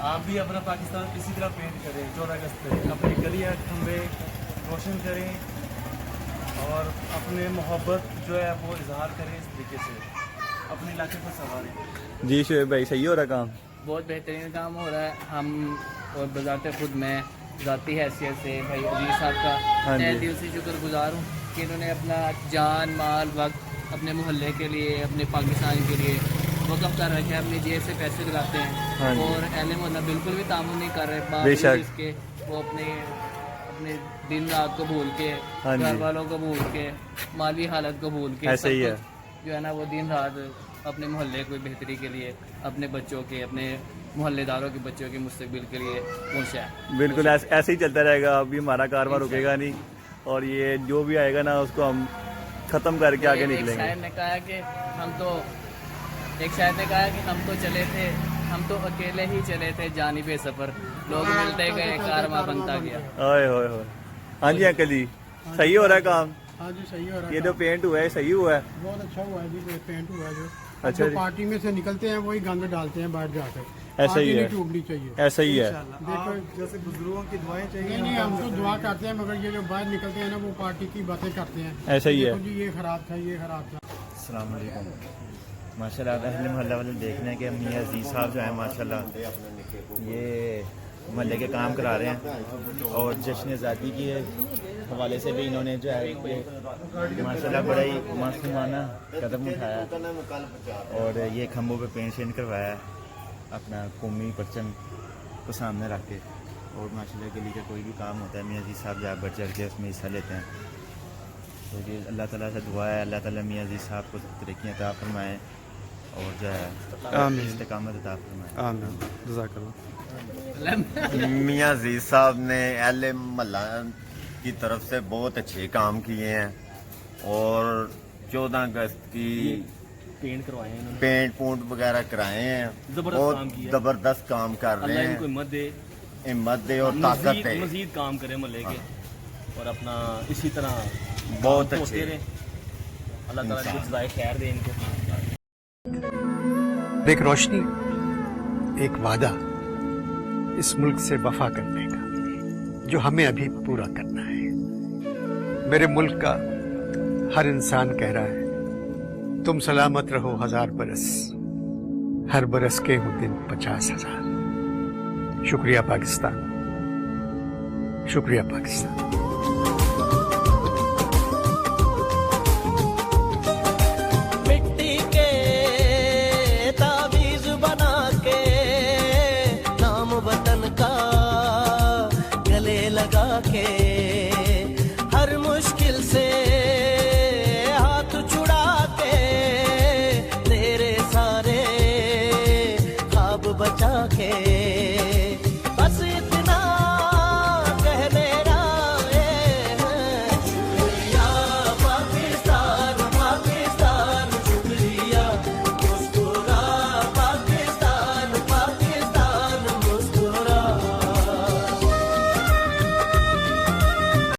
आप भी अपना पाकिस्तान इसी तरह पेंट करें, 14 अगस्त पे अपनी गलियाँ खंबे रोशन करें और अपने मोहब्बत जो है वो इजहार करें इस तरीके से, अपने इलाके को संवारें। जी शोएब भाई, सही हो रहा काम? बहुत बेहतरीन काम हो रहा है। हम और बजाते खुद मैं ज़ाती हैसियत से भाई अजीज साहब का तहे दिल से शुक्रगुजार हूँ कि इन्होंने अपना जान माल वक्त अपने मोहल्ले के लिए, अपने पाकिस्तान के लिए वक़्फ़ कर रखे हैं, अपनी जेब से पैसे लगाते हैं और अहले मोहल्ला बिल्कुल भी तामुन नहीं कर रहे। बावजूद इसके वो अपने दिन रात को भूल के, घर वालों को भूल के, माली हालत को भूल के, ऐसे ही है जो है ना वो दिन रात अपने मोहल्ले को बेहतरी के लिए, अपने बच्चों के, अपने मोहल्लेदारों के बच्चों के मुस्तकबिल के लिए पहुँचा है। बिल्कुल ऐसे ही चलता रहेगा, अभी हमारा कारोबार रुकेगा नहीं और ये जो भी आएगा ना उसको हम ख़त्म करके आगे निकलेंगे। एक शायर ने कहा कि हम तो चले थे, हम तो अकेले ही चले थे जानिबे सफ़र, लोग मिलते गए कारवां बनता गया। ओए होए होए। हाँ जी अंकल जी, सही हो रहा है काम? हाँ जी सही हो रहा है। ये जो पेंट हुआ है सही हुआ है? बहुत अच्छा हुआ है जी, पेंट हुआ है जो। अच्छा जो जी। पार्टी में से निकलते हैं वही गंद डालते हैं बाहर जाकर। ऐसा ही पार्टी है, नहीं टूटनी चाहिए। ऐसा ही है। देखो जैसे बुजुर्गों की दुआएं चाहिए, नहीं हम तो दुआ करते हैं, मगर ये जो बाहर निकलते हैं ना वो पार्टी की बातें करते हैं। ऐसा ही है। देखो जी ये खराब था, ये खराब था। अस्सलाम वालेकुम। माशाल्लाह अहले मोहल्ला वाले देख रहे हैं कि मियां अजीज साहब जो है माशाल्लाह ये मोहल्ले के काम करा रहे हैं और जश्न आज़ादी के हवाले से भी इन्होंने जो है ये माशाल्लाह बड़ा ही मासूमाना कदम उठाया और ये खम्भों पे पेंट शेंट करवाया है अपना कौमी परचम को सामने रख के। और माशाल्लाह गली का कोई भी काम होता है मियां अजीज साहब जा बढ़ चढ़ के उसमें हिस्सा लेते हैं। तो ये अल्लाह ताला से दुआ है, अल्लाह ताला मियां अजीज साहब को तरक्कियाँ अता फरमाए और जो है इस्तिकामत अता फरमाए। आमीन, जज़ाकल्लाह। मियां अजीज साहब ने अहले मोहल्ला की तरफ से बहुत अच्छे काम किए हैं और 14 अगस्त की पेंट करवाए हैं इन्होंने, पेंट पूंट वगैरह कराए हैं। जबरदस्त काम किया। जबरदस्त काम कर रहे अल्लाह इनको हैं, हिम्मत दे, हिम्मत दे और ताकत दे। मजीद काम करें मोहल्ले के और अपना इसी तरह बहुत काम होते अच्छे। रहे। अल्लाह ताला कुछ जाए खैर दे इनको। एक रोशनी, एक वादा इस मुल्क से वफा करने का जो हमें अभी पूरा करना है। मेरे मुल्क का हर इंसान कह रहा है तुम सलामत रहो 1000 बरस, हर बरस के हूँ दिन 50,000। शुक्रिया पाकिस्तान, शुक्रिया पाकिस्तान। मिट्टी के ताबीज बना के नाम वतन का गले लगा के